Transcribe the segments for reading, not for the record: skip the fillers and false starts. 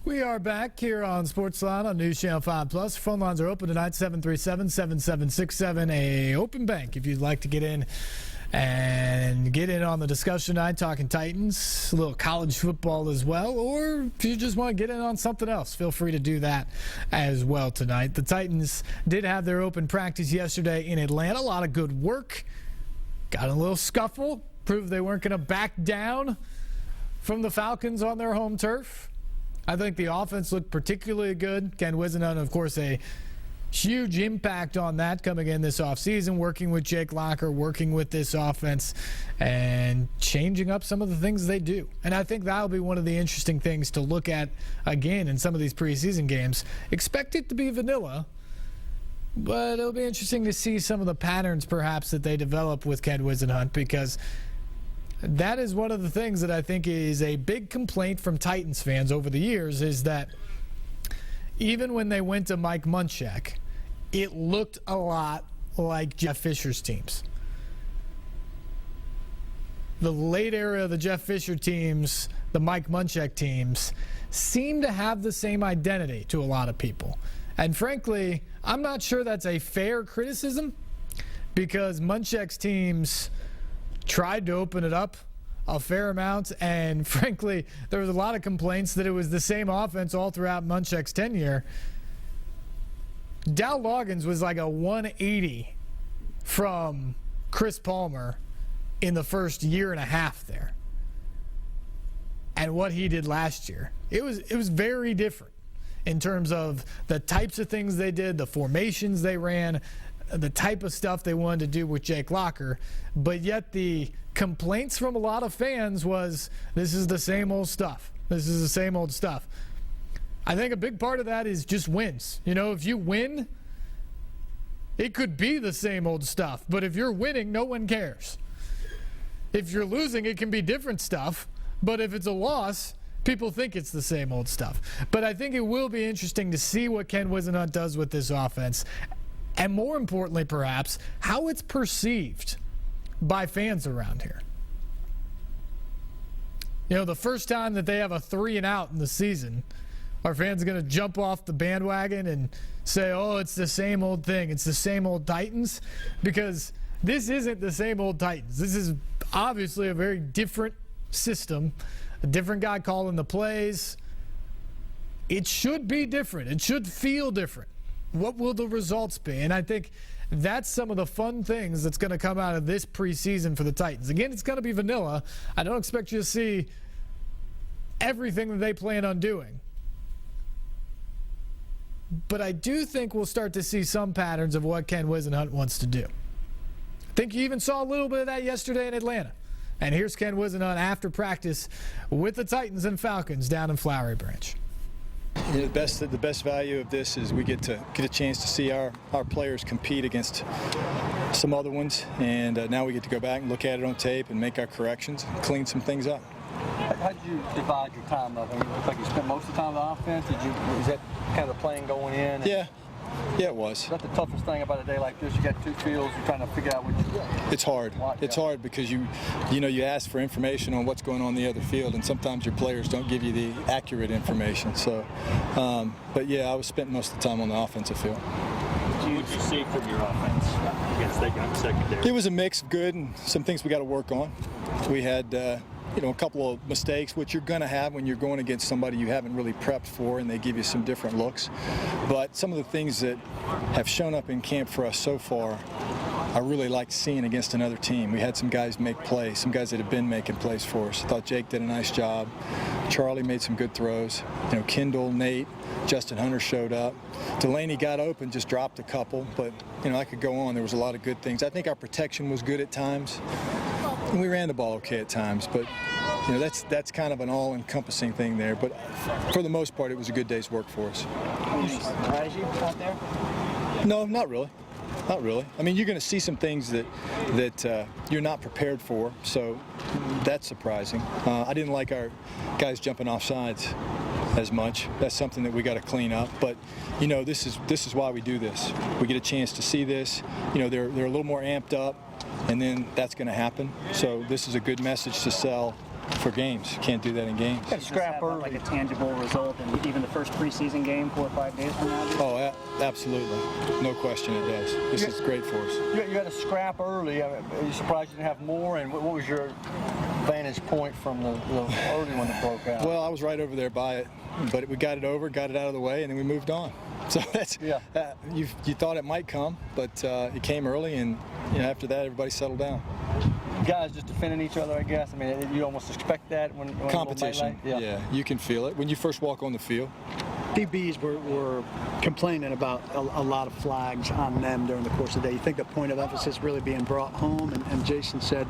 We are back here on SportsLine on News Channel 5 Plus. Phone lines are open tonight, 737-7767. A open bank if you'd like to get in and get in on the discussion tonight, talking Titans, a little college football as well, or if you just want to get in on something else, feel free to do that as well tonight. The Titans did have their open practice yesterday in Atlanta. A lot of good work. Got in a little scuffle, proved they weren't going to back down from the Falcons on their home turf. I think the offense looked particularly good. Ken Whisenhunt, of course, a huge impact on that coming in this offseason, working with Jake Locker, working with this offense, and changing up some of the things they do. And I think that'll be one of the interesting things to look at again in some of these preseason games. Expect it to be vanilla, but it'll be interesting to see some of the patterns perhaps that they develop with Ken Whisenhunt, because that is one of the things that I think is a big complaint from Titans fans over the years, is that even when they went to Mike Munchak, it looked a lot like Jeff Fisher's teams. The late era of the Jeff Fisher teams, the Mike Munchak teams, seem to have the same identity to a lot of people. And frankly, I'm not sure that's a fair criticism, because Munchak's teams tried to open it up a fair amount, and frankly, there was a lot of complaints that it was the same offense all throughout Munchak's tenure. Dow Loggins was like a 180 from Chris Palmer in the first year and a half there. And what he did last year, it was very different in terms of the types of things they did, the formations they ran, the type of stuff they wanted to do with Jake Locker. But yet the complaints from a lot of fans was, this is the same old stuff. This is the same old stuff. I think a big part of that is just wins. You know, if you win, it could be the same old stuff. But if you're winning, no one cares. If you're losing, it can be different stuff. But if it's a loss, people think it's the same old stuff. But I think it will be interesting to see what Ken Whisenhunt does with this offense. And more importantly, perhaps, how it's perceived by fans around here. You know, the first time that they have a 3-and-out in the season, are fans going to jump off the bandwagon and say, oh, it's the same old thing, it's the same old Titans? Because this isn't the same old Titans. This is obviously a very different system, a different guy calling the plays. It should be different. It should feel different. What will the results be? And I think that's some of the fun things that's going to come out of this preseason for the Titans. Again, it's going to be vanilla. I don't expect you to see everything that they plan on doing. But I do think we'll start to see some patterns of what Ken Whisenhunt wants to do. I think you even saw a little bit of that yesterday in Atlanta. And here's Ken Whisenhunt after practice with the Titans and Falcons down in Flowery Branch. You know, the best value of this is we get a chance to see our players compete against some other ones, and now we get to go back and look at it on tape and make our corrections, clean some things up. How did you divide your time up? I mean, it looked like you spent most of the time on the offense. Was that kind of the plan going in? Yeah, it was. Is that the toughest thing about a day like this? You got two fields, you're trying to figure out what you. It's hard. It's hard because you ask for information on what's going on the other field, and sometimes your players don't give you the accurate information. So, but yeah, I was spent most of the time on the offensive field. What did you see from your offense against the secondary? It was a mix of good and some things we got to work on. We had a couple of mistakes, which you're going to have when you're going against somebody you haven't really prepped for, and they give you some different looks. But some of the things that have shown up in camp for us so far, I really liked seeing against another team. We had some guys make plays, some guys that have been making plays for us. I thought Jake did a nice job. Charlie made some good throws. You know, Kendall, Nate, Justin Hunter showed up. Delaney got open, just dropped a couple, but I could go on. There was a lot of good things. I think our protection was good at times, and we ran the ball okay at times, but that's kind of an all-encompassing thing there. But for the most part, it was a good day's work for us. Surprise you out there? No, not really. Not really. I mean, you're going to see some things that you're not prepared for, so that's surprising. I didn't like our guys jumping off sides as much. That's something that we got to clean up. But this is why we do this. We get a chance to see this. They're a little more amped up, and then that's going to happen. So this is a good message to sell for games. You can't do that in games. Got to scrap early. Like a tangible result in even the first preseason game 4 or 5 days from now? Oh, absolutely. No question it does. This is great for us. You got to scrap early. I mean, are you surprised you didn't have more? And what was your vantage point from the early one that broke out? Well, I was right over there by it, but we got it over, got it out of the way, and then we moved on. So that's you thought it might come, but it came early, and after that, everybody settled down. Guys just defending each other, I guess. I mean, you almost expect that when competition. Yeah, you can feel it when you first walk on the field. DBs were complaining about a lot of flags on them during the course of the day. You think the point of emphasis really being brought home, and Jason said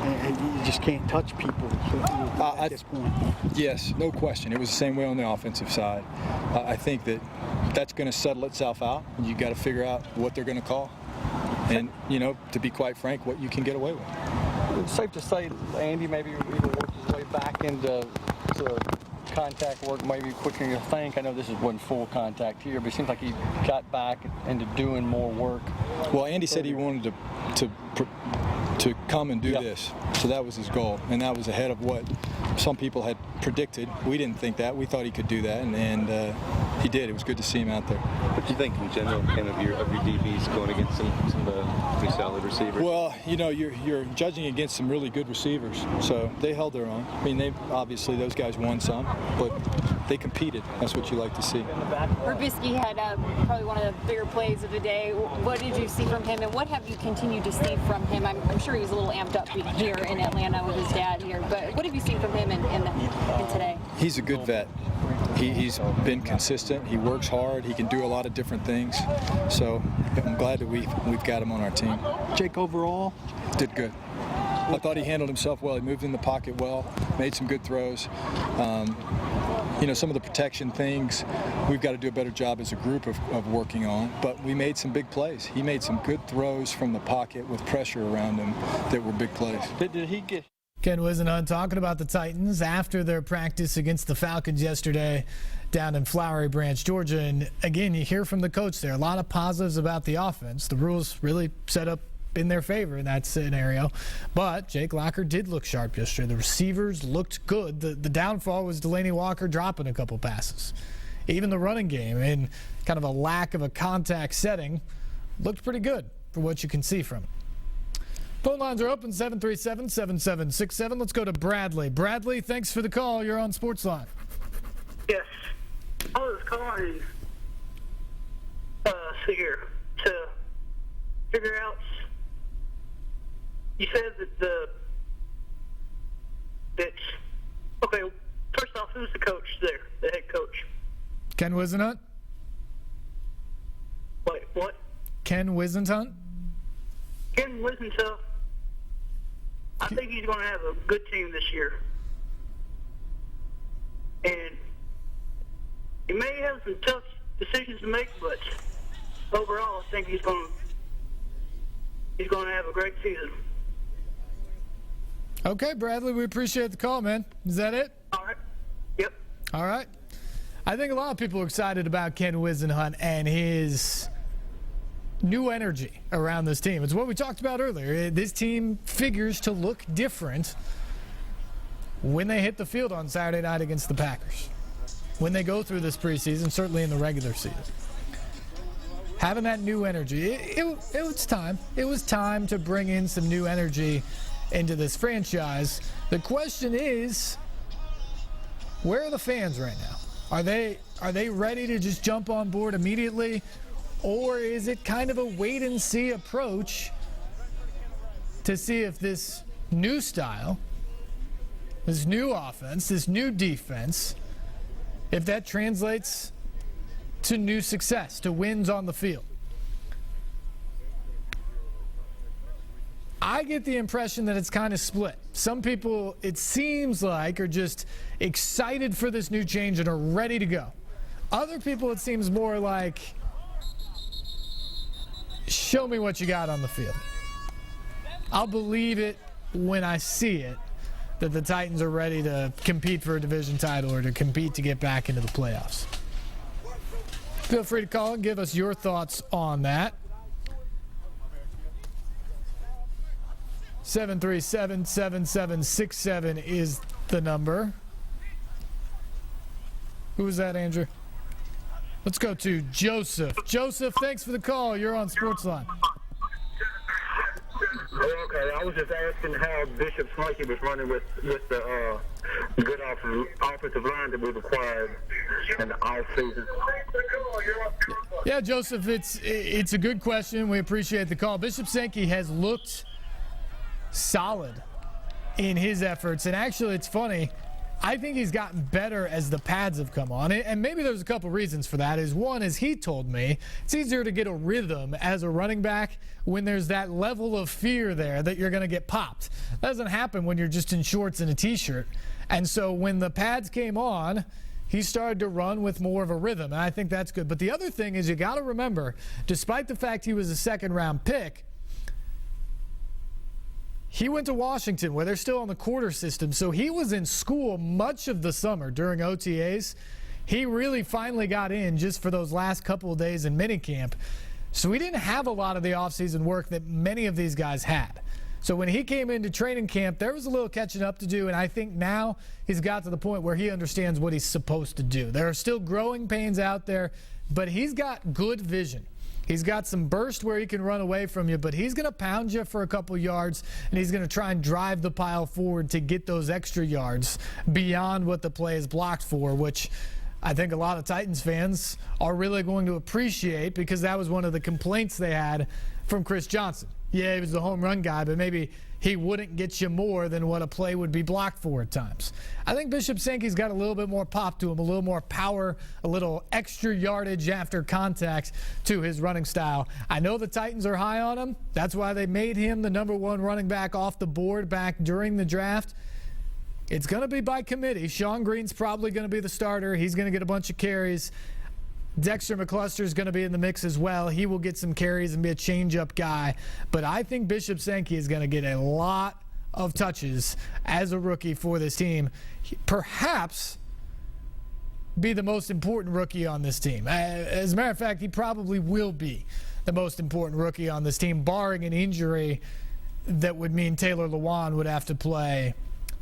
you just can't touch people at this point. Yes, no question. It was the same way on the offensive side. I think that's going to settle itself out. You got to figure out what they're going to call, and to be quite frank, what you can get away with. It's safe to say Andy maybe even worked his way back into contact work maybe quicker than you think. I know this wasn't full contact here, but it seems like he got back into doing more work. Well, Andy said he wanted to come and do this, so that was his goal, and that was ahead of what some people had predicted. We didn't think that. We thought he could do that, and he did. It was good to see him out there. What do you think in general, Ken, of your DBs going against some pretty solid receivers? Well, you're judging against some really good receivers, so they held their own. I mean, obviously those guys won some, but they competed. That's what you like to see. Rubisky had probably one of the bigger plays of the day. What did you see from him, and what have you continued to see from him? I'm sure he was a little amped up here in Atlanta with his dad here, but what have you seen from him in today? He's a good vet. He's been consistent. He works hard. He can do a lot of different things. So I'm glad that we've got him on our team. Jake, overall? Did good. I thought he handled himself well. He moved in the pocket well, made some good throws. Some of the protection things we've got to do a better job as a group of working on, but we made some big plays. He made some good throws from the pocket with pressure around him that were big plays. Did he get... Ken Whisenhunt talking about the Titans after their practice against the Falcons yesterday down in Flowery Branch, Georgia. And again, you hear from the coach there, a lot of positives about the offense. The rules really set up in their favor in that scenario. But Jake Locker did look sharp yesterday. The receivers looked good. The downfall was Delaney Walker dropping a couple passes. Even the running game, in kind of a lack of a contact setting, looked pretty good for what you can see from it. Phone lines are open, 737-7767. Let's go to Bradley. Bradley, thanks for the call. You're on SportsLine. Yes. I was calling to figure out. You said okay, first off, who's the coach there, the head coach? Ken Whisenhunt? Wait, what? Ken Whisenhunt? Ken Whisenhunt. I think he's going to have a good team this year. And he may have some tough decisions to make, but overall, I think he's going to have a great season. Okay, Bradley, we appreciate the call, man. Is that it? All right. Yep. All right. I think a lot of people are excited about Ken Whisenhunt and his new energy around this team. It's what we talked about earlier. This team figures to look different when they hit the field on Saturday night against the Packers. When they go through this preseason, certainly in the regular season. Having that new energy, it was time. It was time to bring in some new energy into this franchise. The question is, where are the fans right now? Are they ready to just jump on board immediately? Or is it kind of a wait-and-see approach to see if this new style, this new offense, this new defense, if that translates to new success, to wins on the field? I get the impression that it's kind of split. Some people, it seems like, are just excited for this new change and are ready to go. Other people, it seems more like, show me what you got on the field. I'll believe it when I see it, that the Titans are ready to compete for a division title or to compete to get back into the playoffs. Feel free to call and give us your thoughts on that. 737-7767 is the number. Who was that, Andrew? Let's go to Joseph. Joseph, thanks for the call. You're on SportsLine. Okay, I was just asking how Bishop Sankey was running with the good offensive line that we've acquired in the offseason. Yeah, Joseph, it's a good question. We appreciate the call. Bishop Sankey has looked solid in his efforts, and actually, it's funny. I think he's gotten better as the pads have come on. And maybe there's a couple reasons for that. One is he told me it's easier to get a rhythm as a running back when there's that level of fear there that you're going to get popped. That doesn't happen when you're just in shorts and a T-shirt. And so when the pads came on, he started to run with more of a rhythm. And I think that's good. But the other thing is you got to remember, despite the fact he was a second-round pick, he went to Washington, where they're still on the quarter system, so he was in school much of the summer during OTAs. He really finally got in just for those last couple of days in minicamp. So we didn't have a lot of the offseason work that many of these guys had. So when he came into training camp, there was a little catching up to do, and I think now he's got to the point where he understands what he's supposed to do. There are still growing pains out there, but he's got good vision. He's got some burst where he can run away from you, but he's going to pound you for a couple yards, and he's going to try and drive the pile forward to get those extra yards beyond what the play is blocked for, which I think a lot of Titans fans are really going to appreciate, because that was one of the complaints they had from Chris Johnson. Yeah, he was the home run guy, but maybe he wouldn't get you more than what a play would be blocked for at times. I think Bishop Sankey's got a little bit more pop to him, a little more power, a little extra yardage after contact to his running style. I know the Titans are high on him. That's why they made him the #1 running back off the board back during the draft. It's going to be by committee. Sean Green's probably going to be the starter. He's going to get a bunch of carries. Dexter McCluster is going to be in the mix as well. He will get some carries and be a change-up guy. But I think Bishop Sankey is going to get a lot of touches as a rookie for this team. Perhaps be the most important rookie on this team. As a matter of fact, he probably will be the most important rookie on this team, barring an injury that would mean Taylor Lewan would have to play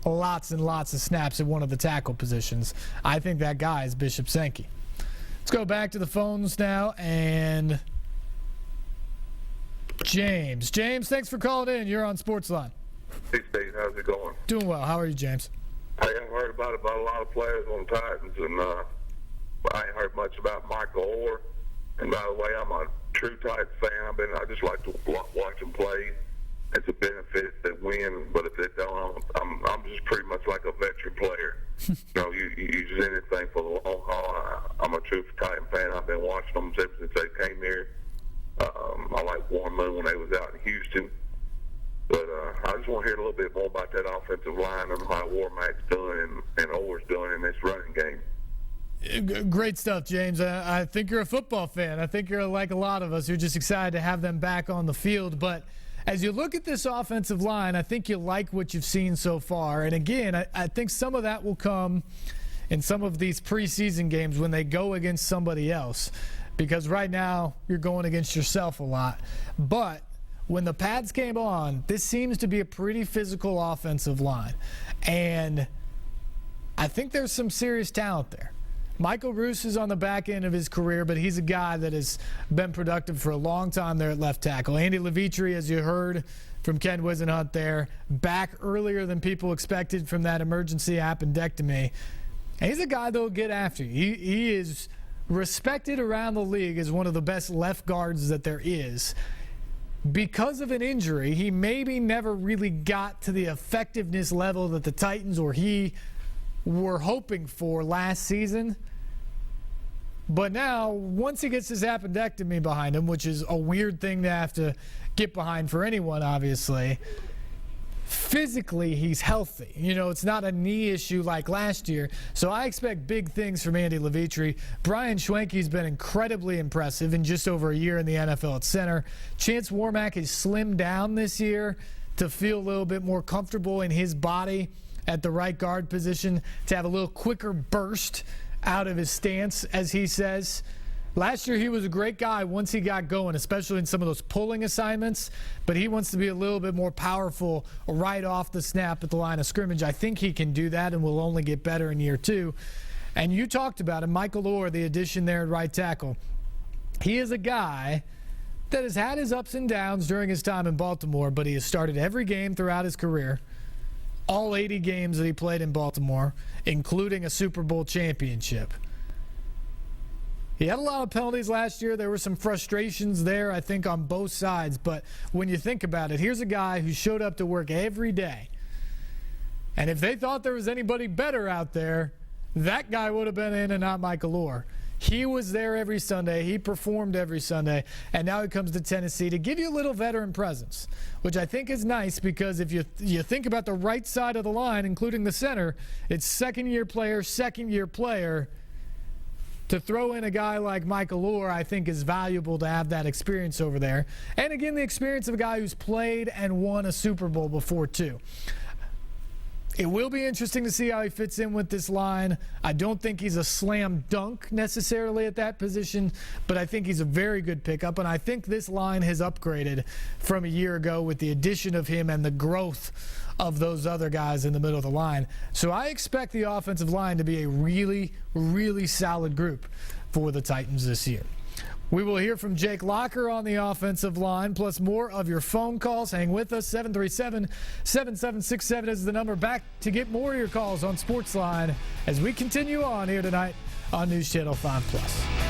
lots and lots of snaps at one of the tackle positions. I think that guy is Bishop Sankey. Let's go back to the phones now, and James. James, thanks for calling in. You're on SportsLine. Hey, Steve, how's it going? Doing well. How are you, James? I haven't heard about a lot of players on Titans, and I ain't heard much about Michael Orr. And by the way, I'm a true Titans fan. I just like to watch them play. It's a benefit they win, but if they don't, I'm just pretty much like a veteran player. You use anything for the long haul. I'm a true Titan fan. I've been watching them since they came here. I like Warren Moon when they was out in Houston. But I just want to hear a little bit more about that offensive line and how Warmack's doing and Orr's doing in this running game. Great stuff, James. I think you're a football fan. I think you're like a lot of us. You're just excited to have them back on the field. But as you look at this offensive line, I think you like what you've seen so far. And again, I think some of that will come in some of these preseason games when they go against somebody else. Because right now, you're going against yourself a lot. But when the pads came on, this seems to be a pretty physical offensive line. And I think there's some serious talent there. Michael Roos is on the back end of his career, but he's a guy that has been productive for a long time there at left tackle. Andy Levitre, as you heard from Ken Whisenhunt there, back earlier than people expected from that emergency appendectomy. And he's a guy that will get after you. He is respected around the league as one of the best left guards that there is. Because of an injury, he maybe never really got to the effectiveness level that the Titans or he were hoping for last season. But now, once he gets his appendectomy behind him, which is a weird thing to have to get behind for anyone, obviously, physically he's healthy. It's not a knee issue like last year. So I expect big things from Andy Levitre. Brian Schwenke's been incredibly impressive in just over a year in the NFL at center. Chance Warmack has slimmed down this year to feel a little bit more comfortable in his body at the right guard position, to have a little quicker burst out of his stance, as he says. Last year, he was a great guy once he got going, especially in some of those pulling assignments, but he wants to be a little bit more powerful right off the snap at the line of scrimmage. I think he can do that and will only get better in year 2. And you talked about him, Michael Orr, the addition there at right tackle. He is a guy that has had his ups and downs during his time in Baltimore, but he has started every game throughout his career, all 80 games that he played in Baltimore, including a Super Bowl championship. He had a lot of penalties last year. There were some frustrations there, I think, on both sides. But when you think about it, here's a guy who showed up to work every day. And if they thought there was anybody better out there, that guy would have been in and not Michael Orr. He was there every Sunday. He performed every Sunday. And now he comes to Tennessee to give you a little veteran presence, which I think is nice because if you think about the right side of the line, including the center, it's second-year player. To throw in a guy like Michael Orr, I think, is valuable to have that experience over there. And again, the experience of a guy who's played and won a Super Bowl before, too. It will be interesting to see how he fits in with this line. I don't think he's a slam dunk necessarily at that position, but I think he's a very good pickup. And I think this line has upgraded from a year ago with the addition of him and the growth of those other guys in the middle of the line. So I expect the offensive line to be a really, really solid group for the Titans this year. We will hear from Jake Locker on the offensive line, plus more of your phone calls. Hang with us. 737-7767 is the number. Back to get more of your calls on SportsLine as we continue on here tonight on News Channel 5+.